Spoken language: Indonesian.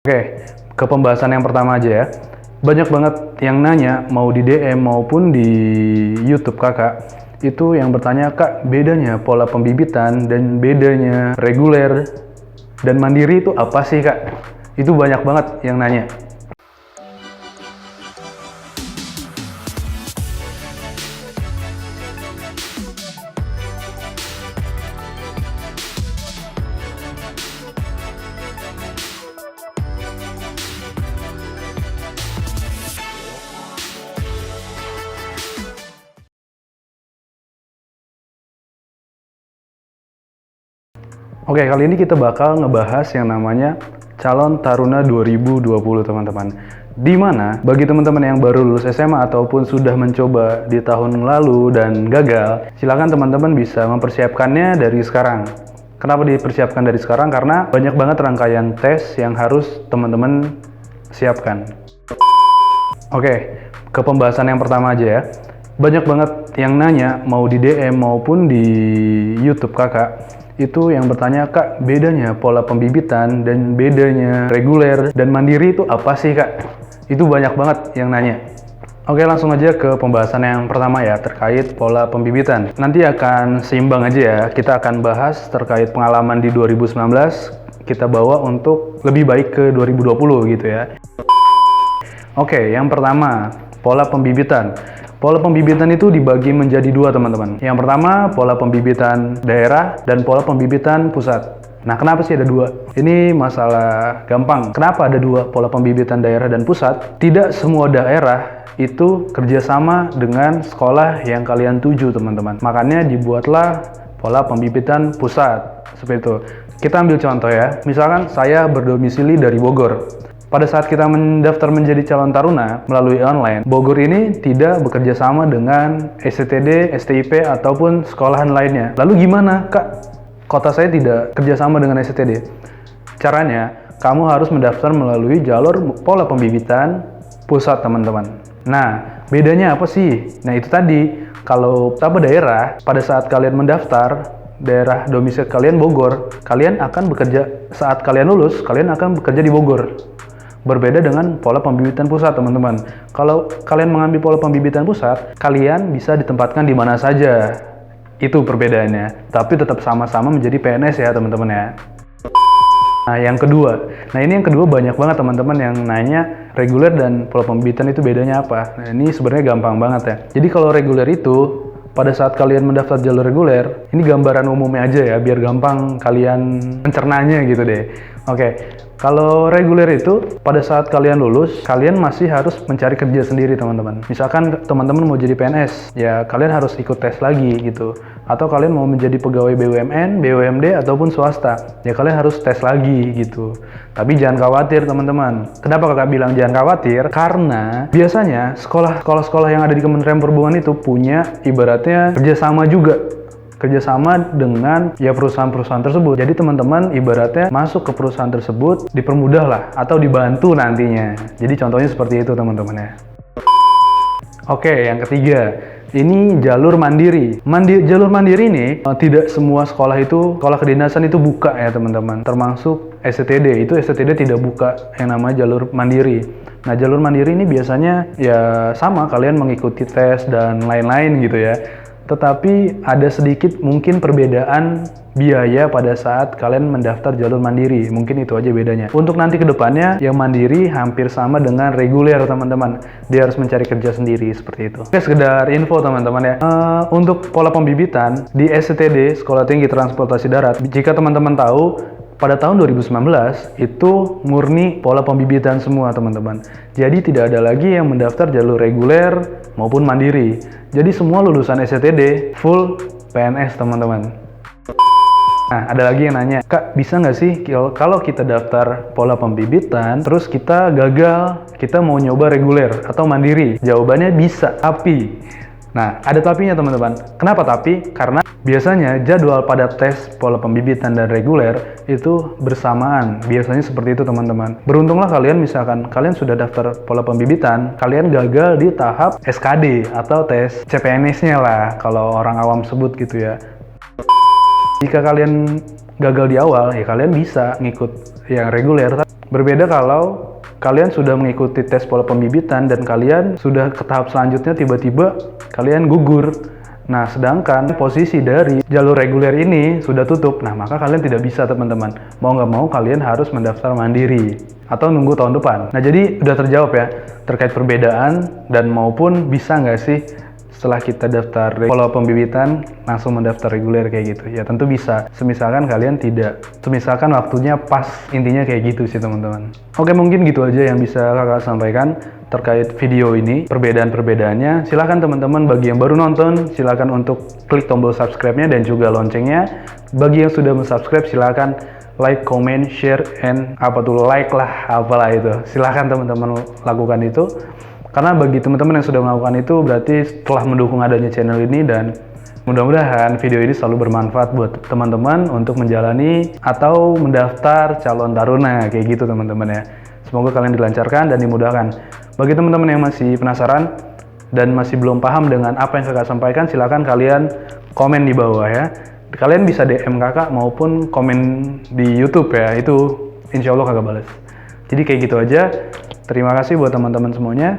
Oke, ke pembahasan yang pertama aja ya. Banyak banget yang nanya, mau di DM maupun di YouTube kakak, itu yang bertanya, Kak, bedanya pola pembibitan dan bedanya reguler dan mandiri itu apa sih, Kak? Itu banyak banget yang nanya. Oke, kali ini kita bakal ngebahas yang namanya Calon Taruna 2020, teman-teman. Di mana bagi teman-teman yang baru lulus SMA ataupun sudah mencoba di tahun lalu dan gagal, silakan teman-teman bisa mempersiapkannya dari sekarang. Kenapa dipersiapkan dari sekarang? Karena banyak banget rangkaian tes yang harus teman-teman siapkan. Oke, ke pembahasan yang pertama aja ya. Banyak banget yang nanya, mau di DM maupun di YouTube kakak, itu yang bertanya, Kak, bedanya pola pembibitan dan bedanya reguler dan mandiri itu apa sih, Kak? Itu banyak banget yang nanya. Oke, langsung aja ke pembahasan yang pertama ya, terkait pola pembibitan. Nanti akan seimbang aja ya, kita akan bahas terkait pengalaman di 2019, kita bawa untuk lebih baik ke 2020 gitu ya. Oke, yang pertama, pola pembibitan. Pola pembibitan itu dibagi menjadi dua, teman-teman. Yang pertama, pola pembibitan daerah dan pola pembibitan pusat. Nah, kenapa sih ada dua? Ini masalah gampang. Kenapa ada dua pola pembibitan daerah dan pusat? Tidak semua daerah itu kerjasama dengan sekolah yang kalian tuju, teman-teman. Makanya dibuatlah pola pembibitan pusat. Seperti itu. Kita ambil contoh ya. Misalkan saya berdomisili dari Bogor. Pada saat kita mendaftar menjadi calon taruna melalui online, Bogor ini tidak bekerja sama dengan STTD, STIP, ataupun sekolahan lainnya. Lalu gimana, Kak? Kota saya tidak kerjasama dengan STTD. Caranya, kamu harus mendaftar melalui jalur pola pembibitan pusat, teman-teman. Nah, bedanya apa sih? Nah, itu tadi. Kalau daerah, pada saat kalian mendaftar, daerah domisili kalian Bogor, kalian akan bekerja saat kalian lulus, kalian akan bekerja di Bogor. Berbeda dengan pola pembibitan pusat, teman-teman. Kalau kalian mengambil pola pembibitan pusat, kalian bisa ditempatkan di mana saja. Itu perbedaannya. Tapi tetap sama-sama menjadi PNS ya, teman-teman ya. Nah, yang kedua. Nah, ini yang kedua banyak banget teman-teman yang nanya reguler dan pola pembibitan itu bedanya apa. Nah, ini sebenarnya gampang banget ya. Jadi kalau reguler itu, pada saat kalian mendaftar jalur reguler, ini gambaran umumnya aja ya, biar gampang kalian mencernanya gitu deh. Oke, kalau reguler itu, pada saat kalian lulus, kalian masih harus mencari kerja sendiri, teman-teman. Misalkan teman-teman mau jadi PNS, ya kalian harus ikut tes lagi gitu. Atau kalian mau menjadi pegawai BUMN, BUMD, ataupun swasta, ya kalian harus tes lagi gitu. Tapi jangan khawatir, teman-teman. Kenapa kakak bilang jangan khawatir? Karena biasanya sekolah-sekolah yang ada di Kementerian Perhubungan itu punya ibaratnya kerjasama juga. Kerjasama dengan ya perusahaan-perusahaan tersebut. Jadi teman-teman ibaratnya masuk ke perusahaan tersebut dipermudah lah atau dibantu nantinya. Jadi contohnya seperti itu, teman-teman ya. Oke, yang ketiga, ini jalur mandiri. Jalur mandiri ini tidak semua sekolah kedinasan itu buka ya, teman-teman. Termasuk STTD, itu STTD tidak buka yang namanya jalur mandiri. Nah, jalur mandiri ini biasanya ya sama, kalian mengikuti tes dan lain-lain gitu ya. Tetapi ada sedikit mungkin perbedaan biaya pada saat kalian mendaftar jalur mandiri. Mungkin itu aja bedanya. Untuk nanti ke depannya, yang mandiri hampir sama dengan reguler, teman-teman. Dia harus mencari kerja sendiri, seperti itu. Oke, sekedar info, teman-teman ya. Untuk pola pembibitan di STTD, Sekolah Tinggi Transportasi Darat, jika teman-teman tahu, pada tahun 2019 itu murni pola pembibitan semua, teman-teman. Jadi tidak ada lagi yang mendaftar jalur reguler maupun mandiri. Jadi semua lulusan STTD full PNS, teman-teman. Nah, ada lagi yang nanya, Kak, bisa nggak sih kalau kita daftar pola pembibitan, terus kita gagal, kita mau nyoba reguler atau mandiri? Jawabannya bisa, tapi. Nah, ada tapinya, teman-teman. Kenapa tapi? Karena biasanya jadwal pada tes pola pembibitan dan reguler itu bersamaan. Biasanya seperti itu, teman-teman. Beruntunglah kalian, misalkan kalian sudah daftar pola pembibitan, kalian gagal di tahap SKD atau tes CPNS-nya lah, kalau orang awam sebut gitu ya. Jika kalian gagal di awal, ya kalian bisa ngikut yang reguler. Berbeda kalau kalian sudah mengikuti tes pola pembibitan dan kalian sudah ke tahap selanjutnya tiba-tiba kalian gugur. Nah, sedangkan posisi dari jalur reguler ini sudah tutup. Nah, maka kalian tidak bisa teman-teman. Mau nggak mau kalian harus mendaftar mandiri atau nunggu tahun depan. Nah, jadi udah terjawab ya terkait perbedaan dan maupun bisa nggak sih setelah kita daftar pola pembibitan langsung mendaftar reguler kayak gitu. Ya tentu bisa, semisalkan kalian tidak, semisalkan waktunya pas, intinya kayak gitu sih teman-teman. Oke, mungkin gitu aja yang bisa kakak sampaikan terkait video ini, perbedaan-perbedaannya. Silahkan teman-teman bagi yang baru nonton, silahkan untuk klik tombol subscribe-nya dan juga loncengnya. Bagi yang sudah subscribe silahkan like, comment, share, and like lah, apalah itu. Silahkan teman-teman lakukan itu. Karena bagi teman-teman yang sudah melakukan itu berarti telah mendukung adanya channel ini, dan mudah-mudahan video ini selalu bermanfaat buat teman-teman untuk menjalani atau mendaftar calon taruna kayak gitu teman-teman ya. Semoga kalian dilancarkan dan dimudahkan. Bagi teman-teman yang masih penasaran dan masih belum paham dengan apa yang kakak sampaikan, silakan kalian komen di bawah ya. Kalian bisa DM kakak maupun komen di YouTube ya, itu insya Allah kakak balas. Jadi kayak gitu aja. Terima kasih buat teman-teman semuanya.